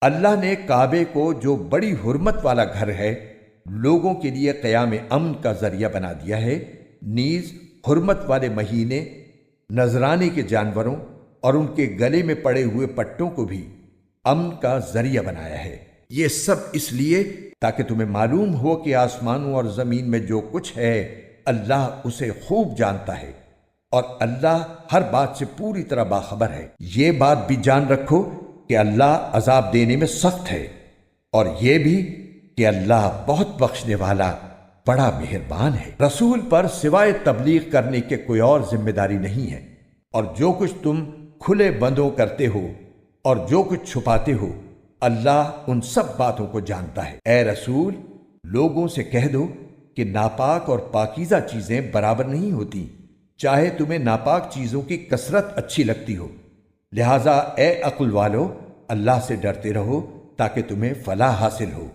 اللہ نے کعبے کو جو بڑی حرمت والا گھر ہے لوگوں کے لیے قیام امن کا ذریعہ بنا دیا ہے، نیز حرمت والے مہینے، نذرانے کے جانوروں اور ان کے گلے میں پڑے ہوئے پٹوں کو بھی امن کا ذریعہ بنایا ہے۔ یہ سب اس لیے تاکہ تمہیں معلوم ہو کہ آسمانوں اور زمین میں جو کچھ ہے اللہ اسے خوب جانتا ہے، اور اللہ ہر بات سے پوری طرح باخبر ہے۔ یہ بات بھی جان رکھو کہ اللہ عذاب دینے میں سخت ہے، اور یہ بھی کہ اللہ بہت بخشنے والا بڑا مہربان ہے۔ رسول پر سوائے تبلیغ کرنے کے کوئی اور ذمہ داری نہیں ہے، اور جو کچھ تم کھلے بندوں کرتے ہو اور جو کچھ چھپاتے ہو اللہ ان سب باتوں کو جانتا ہے۔ اے رسول، لوگوں سے کہہ دو کہ ناپاک اور پاکیزہ چیزیں برابر نہیں ہوتی، چاہے تمہیں ناپاک چیزوں کی کثرت اچھی لگتی ہو، لہٰذا اے عقل والو اللہ سے ڈرتے رہو تاکہ تمہیں فلاح حاصل ہو۔